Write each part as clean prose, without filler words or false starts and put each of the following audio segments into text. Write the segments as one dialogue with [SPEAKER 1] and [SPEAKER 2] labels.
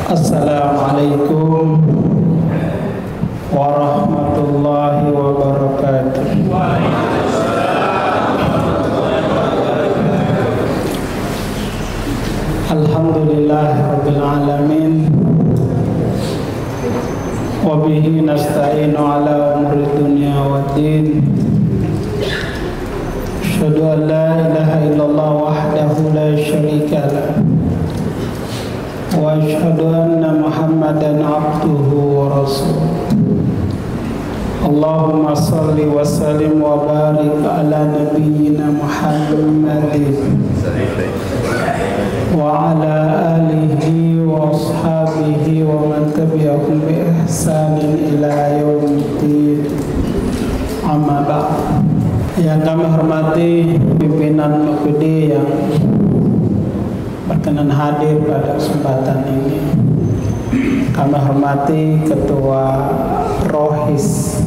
[SPEAKER 1] Assalamualaikum warahmatullahi wabarakatuh. Alhamdulillahirabbil alamin. Wa bihi nasta'inu ala umuri dunya waddin. Asyhadu an la ilaha illallah wahdahu la syarika lah. Wa asyhadu anna Muhammadan abduhu wa rasuluh. Allahumma salli wa sallim wa barik ala nabiyyina Muhammadin wa ala alihi wa ashabihi wa man tabi'ahum bi ihsanin ila yaumiddin. Amma ba'd. Yang kami hormati pimpinan UPD yang berkenan hadir pada kesempatan ini. Kami hormati Ketua Rohis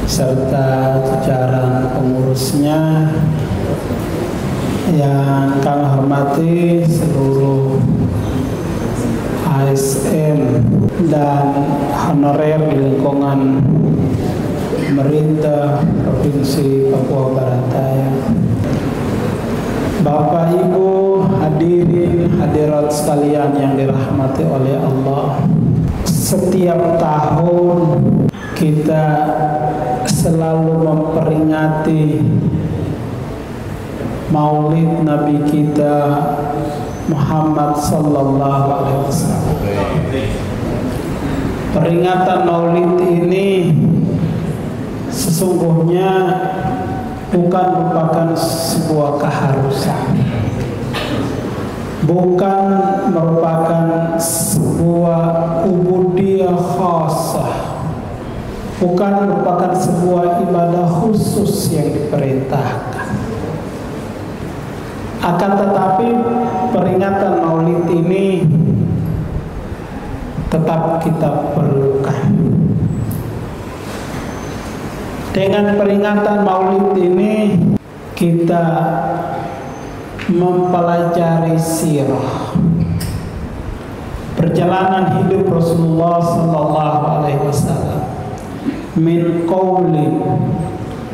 [SPEAKER 1] serta jajaran pengurusnya. Yang kami hormati seluruh ASN dan honorer di lingkungan pemerintah Provinsi Papua Barat Daya. Bapak Ibu hadirin hadirat sekalian yang dirahmati oleh Allah, setiap tahun kita selalu memperingati Maulid Nabi kita Muhammad sallallahu alaihi wasallam. Peringatan Maulid ini sesungguhnya bukan merupakan sebuah keharusan, bukan merupakan sebuah ubudiyah khasah, bukan merupakan sebuah ibadah khusus yang diperintahkan. Akan tetapi peringatan Maulid ini tetap kita perlukan. Dengan peringatan Maulid ini kita mempelajari sirah perjalanan hidup Rasulullah sallallahu alaihi wasallam min qaulin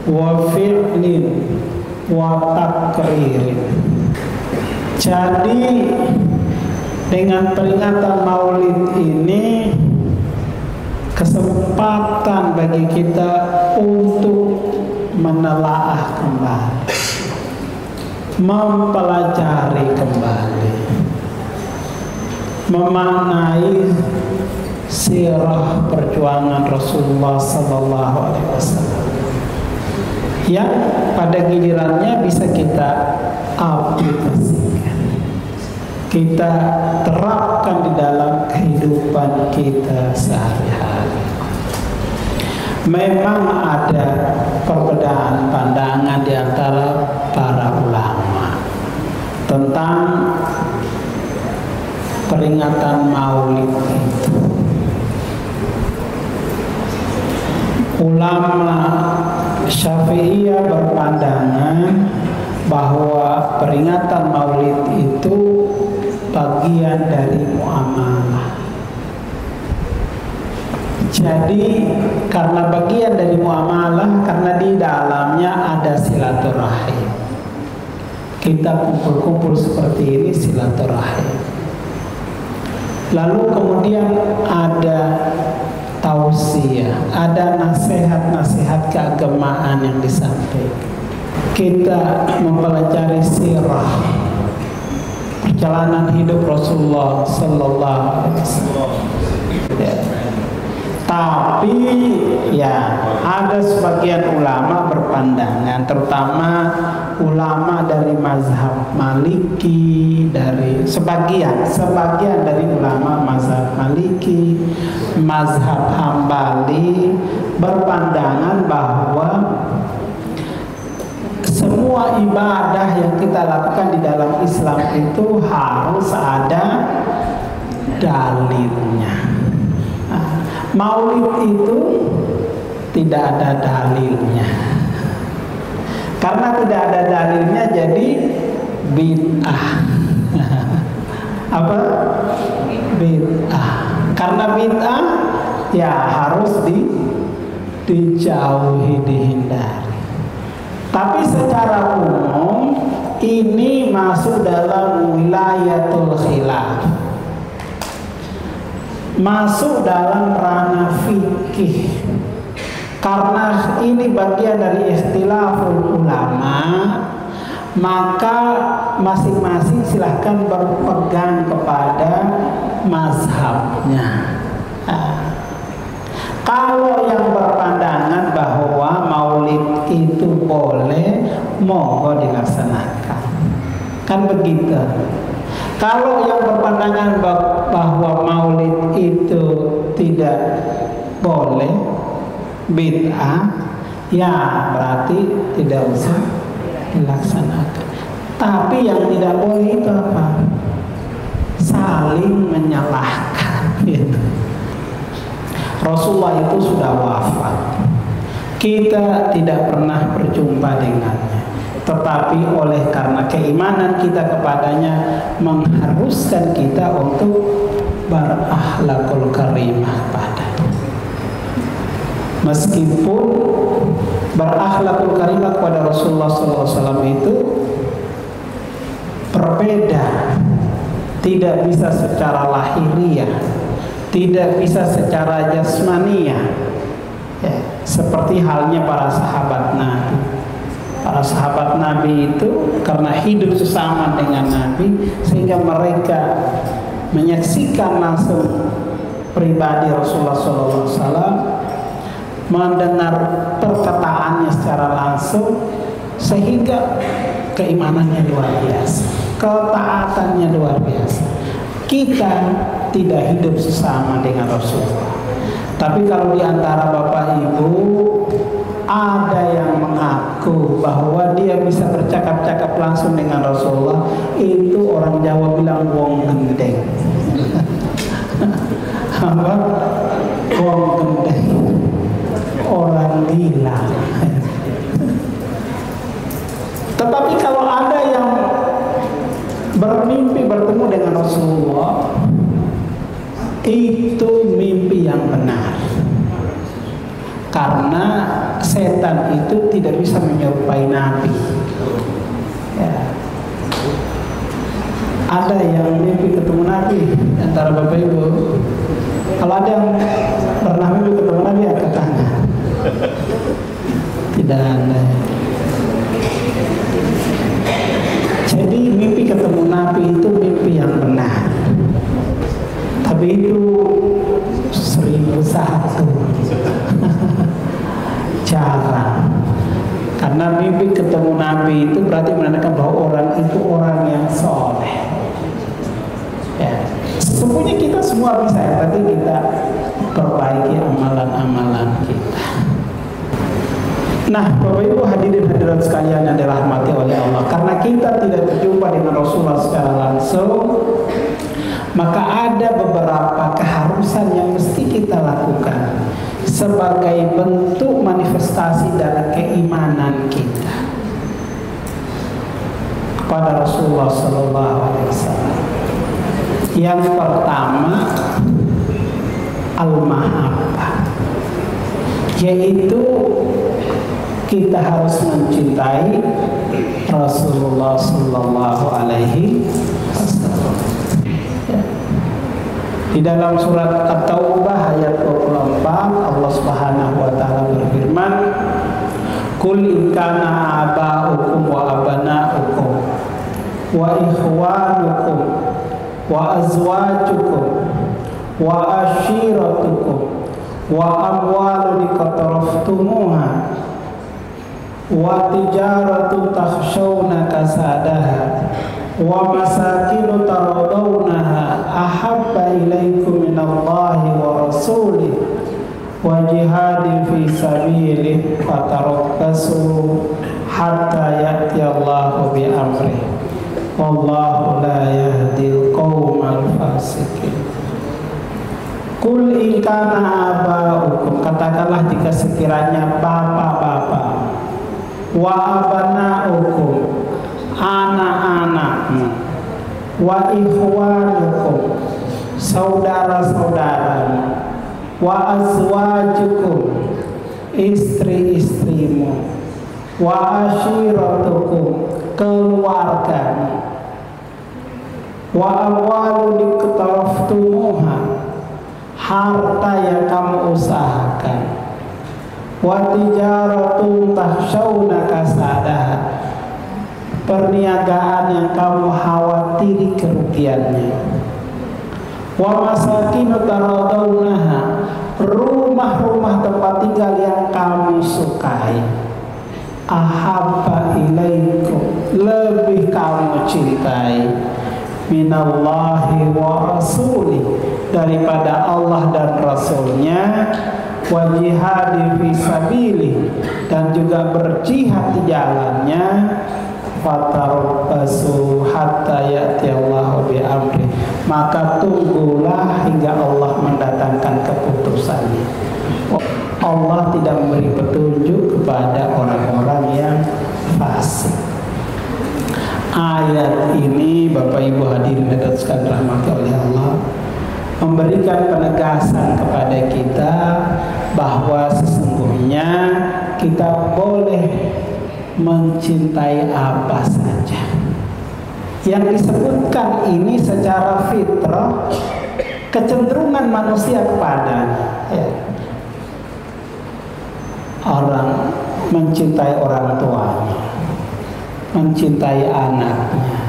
[SPEAKER 1] wa fi'lin wa takririn. Jadi dengan peringatan Maulid ini kesempatan bagi kita untuk menelaah kembali, mempelajari kembali, memaknai sirah perjuangan Rasulullah sallallahu alaihi wasallam yang pada gilirannya bisa kita aplikasikan, kita terapkan di dalam kehidupan kita sehari-hari. Memang ada perbedaan pandangan di antara para ulama tentang peringatan Maulid itu. Ulama Syafi'iyah berpandangan bahwa peringatan Maulid itu bagian dari muamalah. Jadi karena bagian dari muamalah, karena di dalamnya ada silaturahim. Kita kumpul-kumpul seperti ini silaturahim. Lalu kemudian ada tausiah, ada nasihat-nasihat keagamaan yang disampaikan. Kita mempelajari sirah perjalanan hidup Rasulullah sallallahu alaihi wasallam. Tapi ya ada sebagian ulama berpandangan, terutama ulama dari mazhab Maliki, dari sebagian dari ulama mazhab Maliki, mazhab Hambali berpandangan bahwa semua ibadah yang kita lakukan di dalam Islam itu harus ada dalilnya. Maulid itu tidak ada dalilnya. Karena tidak ada dalilnya jadi bid'ah. Apa? bid'ah. Karena bid'ah ya harus dijauhi, dihindari. Tapi secara umum ini masuk dalam wilayatul khilaf, masuk dalam ranah fikih. Karena ini bagian dari ikhtilaful ulama, maka masing-masing silahkan berpegang kepada mazhabnya. Kalau yang berpandangan bahwa maulid itu boleh, monggo dilaksanakan, kan begitu. Kalau yang berpandangan bahwa maulid itu tidak boleh, bid'ah, ya berarti tidak usah dilaksanakan. Tapi yang tidak boleh itu apa? Saling menyalahkan gitu. Rasulullah itu sudah wafat, kita tidak pernah berjumpa dengannya, tetapi oleh karena keimanan kita kepadanya mengharuskan kita untuk berakhlakul karimah padanya. Meskipun berakhlakul karimah kepada Rasulullah SAW itu berbeda, tidak bisa secara lahiriah, tidak bisa secara jasmaniah, ya, seperti halnya para sahabat Nabi. Para sahabat Nabi itu karena hidup sesama dengan Nabi, sehingga mereka menyaksikan langsung pribadi Rasulullah SAW, mendengar perkataannya secara langsung, sehingga keimanannya luar biasa, ketaatannya luar biasa. Kita tidak hidup sesama dengan Rasulullah, tapi kalau di antara Bapak Ibu ada yang mengaku bahwa dia bisa bercakap-cakap langsung dengan Rasulullah, itu orang Jawa bilang wong gendeng. Apa? Wong gendeng, orang gila. Tetapi kalau ada yang bermimpi bertemu dengan Rasulullah, itu mimpi yang benar. Karena setan itu tidak bisa menyerupai Nabi, ya. Ada yang mimpi ketemu Nabi antara Bapak Ibu? Kalau ada yang pernah mimpi ketemu Nabi, angkat tangan. Tidak ada. Jadi mimpi ketemu Nabi itu mimpi yang benar. Tapi itu 1001 jarang. Karena mimpi ketemu Nabi itu berarti menandakan bahwa orang itu orang yang soleh. Ya, sesungguhnya kita semua bisa, ya, tapi kita perbaiki amalan-amalan kita. Nah, Bapak Ibu hadirin hadirat sekalian yang dirahmati oleh Allah, karena kita tidak berjumpa dengan Rasulullah secara langsung, maka ada beberapa keharusan yang mesti kita lakukan sebagai bentuk manifestasi dari keimanan kita kepada Rasulullah SAW. Yang pertama, al-mahabbah, yaitu kita harus mencintai Rasulullah Sallallahu Alaihi Wasallam. Di dalam surat At-Taubah ayat 24, Allah Subhanahu wa taala berfirman, "Qul in kana aba'ukum wa abana'ukum wa ikhwanukum wa azwajukum wa ashiratukum wa amwalun iqtaraftumuha wa tijaratun takhshawna kasadaha wa masakinu taradawnaha ahabba ilaikum minallahi wa rasulih wa jihadin fi sabilih fatarabbasu hatta ya'tiyallahu bi amrih wallahu la yahdil qaumal fasikin." Qul in kana aba'ukum, katakanlah jika sekiranya bapak-bapak, wa abana'ukum, anak-anakmu, wa ikhwanukum, saudara-saudaramu, wa azwajukum, istri-istrimu, wa ashiratukum, keluargamu, wa amwalu diktaraftumuha, harta yang kamu usahakan, wa tijaratun tahsyawna kasadaha, perniagaan yang kamu khawatiri kerugiannya, wa masakinu taradawnaha, rumah-rumah tempat tinggal yang kamu sukai, ahabba ilaikum, lebih kamu cintai, minallahi wa rasulih, daripada Allah dan Rasulnya, wa jihadi fi sabilih, dan juga berjihad di jalannya, fatarabbasu hatta ya'tiyallahu bi amri, maka tunggulah hingga Allah mendatangkan keputusannya. Allah tidak memberi petunjuk kepada orang-orang yang fasik. Ayat ini Bapak Ibu hadirin dan sekalian rahmati oleh Allah memberikan penegasan kepada kita bahwa sesungguhnya kita boleh mencintai apa saja. Yang disebutkan ini secara fitrah, kecenderungan manusia kepadanya, ya. Orang mencintai orang tuanya, mencintai anaknya,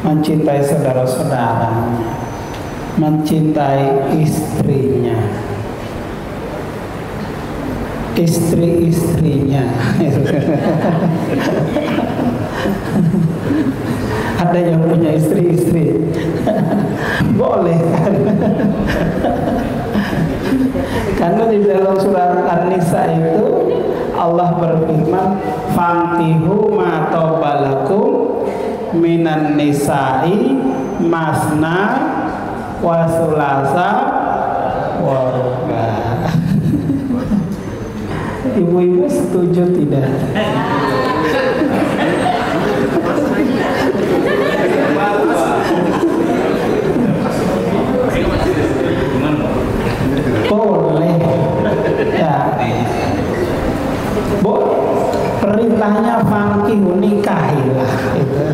[SPEAKER 1] mencintai saudara-saudaranya, mencintai istrinya, istri-istrinya. Ada yang punya istri-istri, boleh kan? Karena di dalam surat An-Nisa itu Allah berfirman, "Fankihu ma tobalakum minan nisa'i masna wa sulasa wa ruba." Ibu-ibu setuju tidak? Boleh ya. Perintahnya fankihu, nikahilah itu.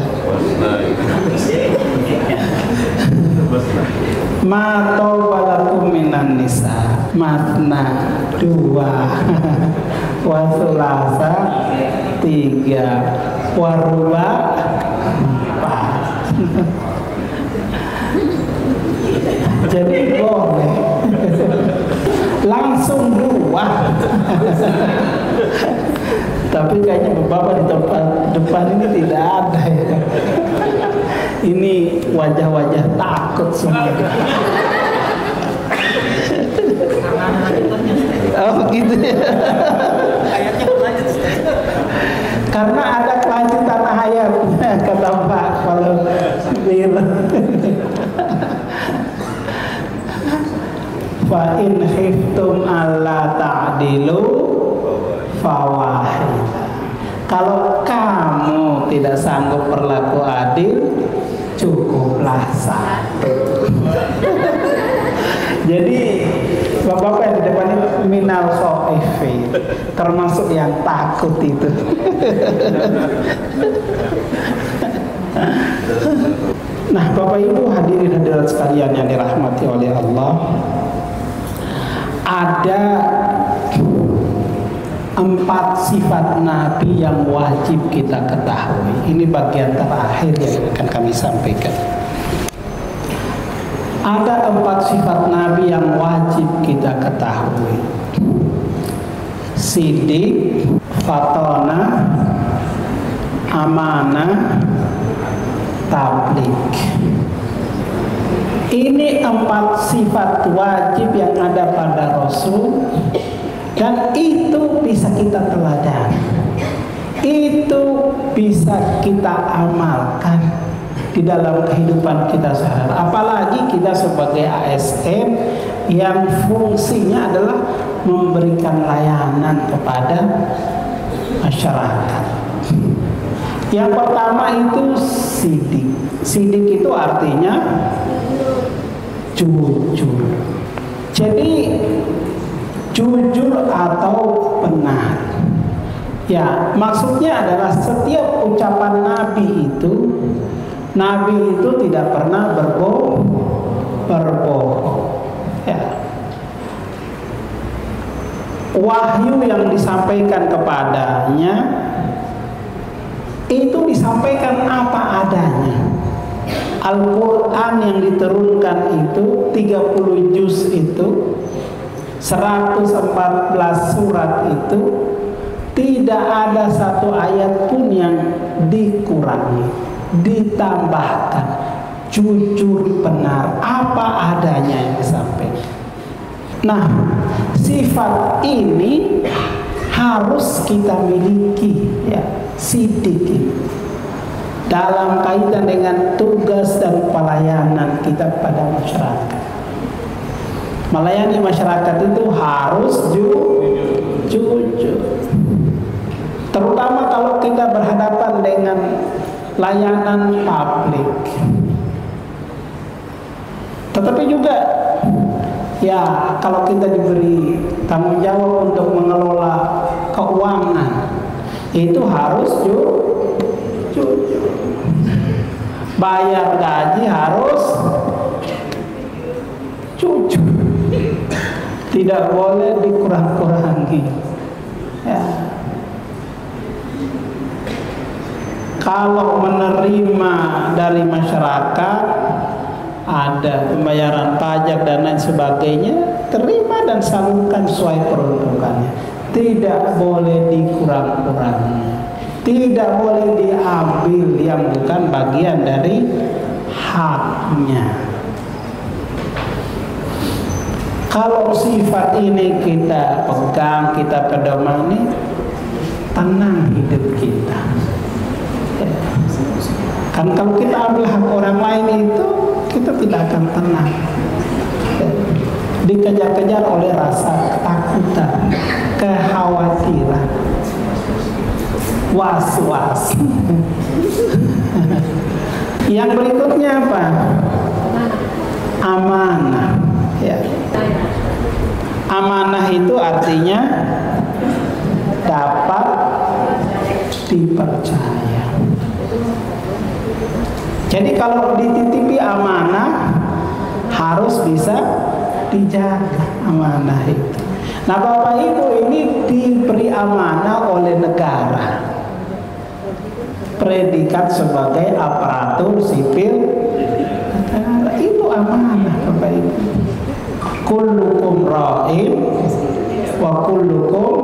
[SPEAKER 1] Ma tawbalakum minan nisa, matna 2, wa sulasa 3, wa ruba 4. Jadi boleh langsung 2. Tapi kayaknya Bapak di tempat depan ini tidak ada ya. Ini wajah-wajah takut semua. Oh gitu ya. Ayatnya berlanjut. Karena ada kelanjutan ayatnya, kata Pak kalau fa in khiftum alla ta'dilu fawahid. Kalau kamu tidak sanggup berlaku adil, cukuplah 1. Jadi Bapak yang di depan ini minal khaifi, termasuk yang takut itu. Nah, Bapak Ibu hadirin hadirat sekalian yang dirahmati oleh Allah, ada 4 sifat Nabi yang wajib kita ketahui. Ini bagian terakhir yang akan kami sampaikan. Ada 4 sifat Nabi yang wajib kita ketahui: sidik, fatona, amanah, tablik. Ini 4 sifat wajib yang ada pada Rasul, dan itu bisa kita teladani, itu bisa kita amalkan di dalam kehidupan kita sehari-hari. Apalagi kita sebagai ASN yang fungsinya adalah memberikan layanan kepada masyarakat. Yang pertama itu sidik. Sidik itu artinya jujur. Jadi jujur atau benar. Ya, maksudnya adalah setiap ucapan Nabi itu tidak pernah berbohong. Ya. Wahyu yang disampaikan kepadanya itu disampaikan apa adanya. Al-Quran yang diturunkan itu 30 juz itu 114 surat itu tidak ada satu ayat pun yang dikurangi, ditambahkan, jujur benar apa adanya yang disampaikan. Nah, sifat ini harus kita miliki, ya, sidik dalam kaitan dengan tugas dan pelayanan kita pada masyarakat. Melayani masyarakat itu harus jujur. Terutama kalau kita berhadapan dengan layanan publik. Tetapi juga ya kalau kita diberi tanggung jawab untuk mengelola keuangan, itu harus jujur. Bayar gaji harus jujur. Tidak boleh dikurang-kurangi. Ya. Kalau menerima dari masyarakat, ada pembayaran pajak dan lain sebagainya, terima dan salurkan sesuai peruntukannya. Tidak boleh dikurang-kurangi. Tidak boleh diambil yang bukan bagian dari haknya. Kalau sifat ini kita pegang, kita pedomani, tenang hidup kita. Kan kalau kita ambil hak orang lain itu, kita tidak akan tenang. Dikejar-kejar oleh rasa ketakutan, kekhawatiran, was-was. Yang berikutnya apa? Amanah. Ya. Amanah itu artinya dapat dipercaya. Jadi kalau dititipi amanah harus bisa dijaga amanah itu. Nah, Bapak Ibu ini diberi amanah oleh negara, predikat sebagai aparatur sipil negara. Itu amanah, Bapak Ibu. Kullukum ra'in wa kullukum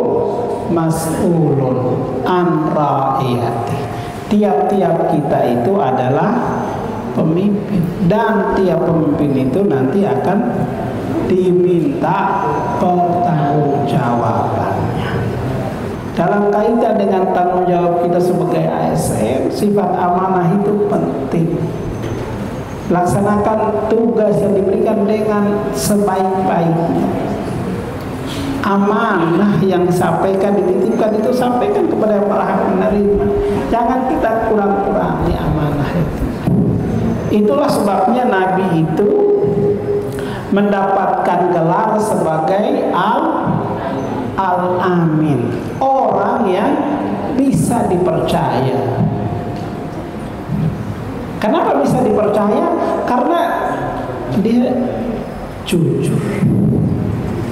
[SPEAKER 1] mas'ulun an ra'iyati. Tiap-tiap kita itu adalah pemimpin, dan tiap pemimpin itu nanti akan diminta pertanggungjawabannya. Dalam kaitan dengan tanggung jawab kita sebagai ASN, sifat amanah itu penting. Laksanakan tugas yang diberikan dengan sebaik-baiknya. Amanah yang disampaikan, dititipkan itu sampaikan kepada para penerima. Jangan kita kurang-kurangi amanah itu. Itulah sebabnya Nabi itu mendapatkan gelar sebagai Al-Amin, orang yang bisa dipercaya. Kenapa bisa dipercaya? Karena dia jujur.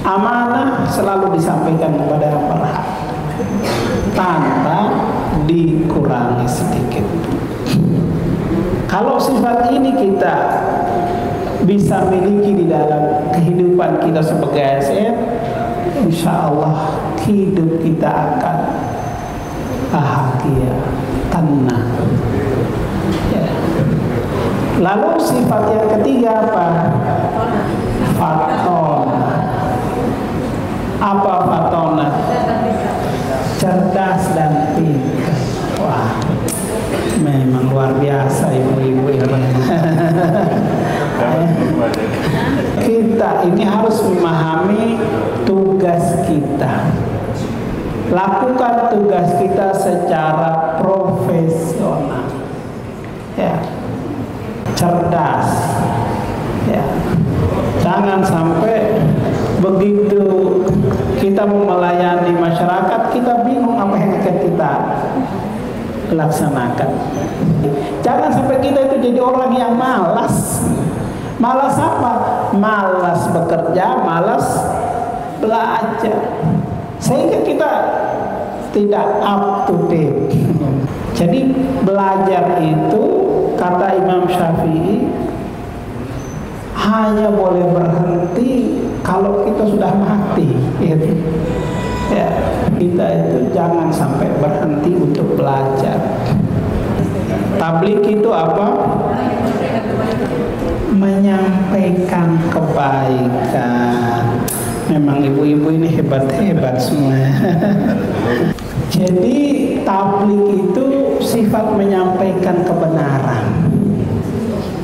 [SPEAKER 1] Amanah selalu disampaikan kepada para tanpa dikurangi sedikit. Kalau sifat ini kita bisa miliki di dalam kehidupan kita sebagai ASN, insya Allah hidup kita akan bahagia, tenang. Ya. Lalu sifat yang ketiga apa? Fatona. Apa fatona? Cerdas dan pintar. Wah, memang luar biasa ibu-ibu ya. Kita ini harus memahami tugas kita. Lakukan tugas kita secara profesional. Ya. Cerdas. Ya. Jangan sampai begitu kita mau melayani masyarakat, kita bingung apa yang akan kita laksanakan. Jangan sampai kita itu jadi orang yang malas. Malas apa? Malas bekerja, malas belajar. Sehingga kita tidak up to date. Jadi belajar itu, kata Imam Syafi'i, hanya boleh berhenti kalau kita sudah mati. Gitu. Ya, kita itu jangan sampai berhenti untuk belajar. Tabligh itu apa? Menyampaikan kebaikan. Memang ibu-ibu ini hebat-hebat semua. Jadi tabligh itu sifat menyampaikan kebenaran.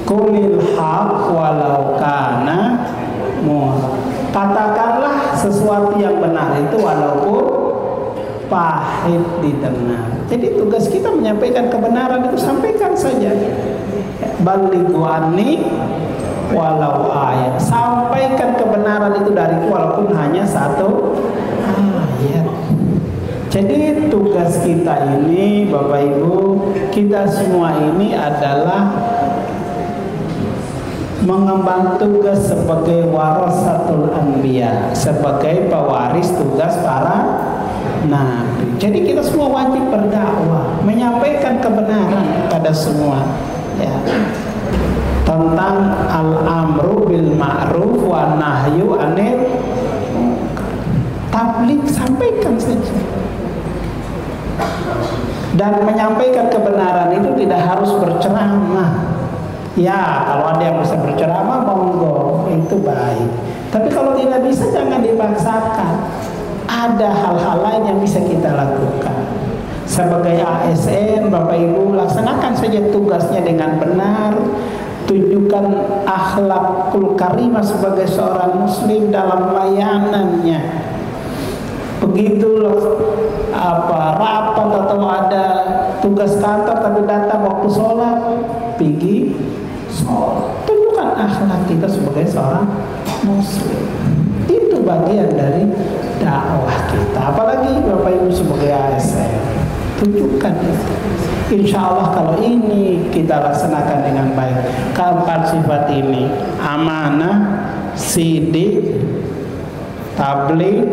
[SPEAKER 1] Qulil haq walau kana mur. Katakanlah sesuatu yang benar itu walaupun pahit didengar. Jadi tugas kita menyampaikan kebenaran itu, sampaikan saja. Balighu anni walau ayat. Sampaikan kebenaran itu dariku walaupun hanya satu ayat. Jadi tugas kita ini, Bapak Ibu, kita semua ini adalah mengemban tugas sebagai warasatul anbiya, sebagai pewaris tugas para nabi. Jadi kita semua wajib berdakwah, menyampaikan kebenaran pada semua, ya, tentang al-amru bil ma'ruf wa nahyu anil munkar. Tabligh, sampaikan saja. Dan menyampaikan kebenaran itu tidak harus berceramah. Ya, kalau ada yang bisa berceramah, monggo, itu baik. Tapi kalau tidak bisa, jangan dipaksakan. Ada hal-hal lain yang bisa kita lakukan. Sebagai ASN, Bapak Ibu, laksanakan saja tugasnya dengan benar. Tunjukkan akhlakul karimah sebagai seorang muslim dalam layanannya. Begitu rapat atau ada tugas kantor tapi datang waktu sholat, pergi sholat. Tunjukkan akhlak kita sebagai seorang muslim. Itu bagian dari dakwah kita. Apalagi Bapak Ibu sebagai ASN, tunjukkan itu. Insya Allah kalau ini kita laksanakan dengan baik, keempat sifat ini, amanah, sidik, tabligh,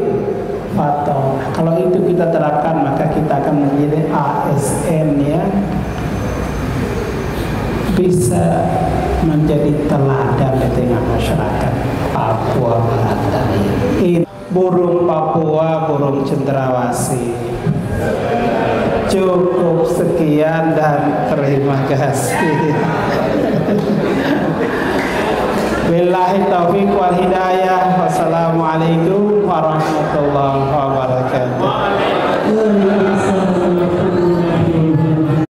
[SPEAKER 1] fatwa. Kalau itu kita terapkan, maka kita akan menjadi ASN yang bisa menjadi teladan di tengah masyarakat Papua Barat Daya. Burung Papua, burung cendrawasih. Cukup sekian dan terima kasih. Billahi taufiq wal hidayah. Wassalamualaikum warahmatullahi wabarakatuh.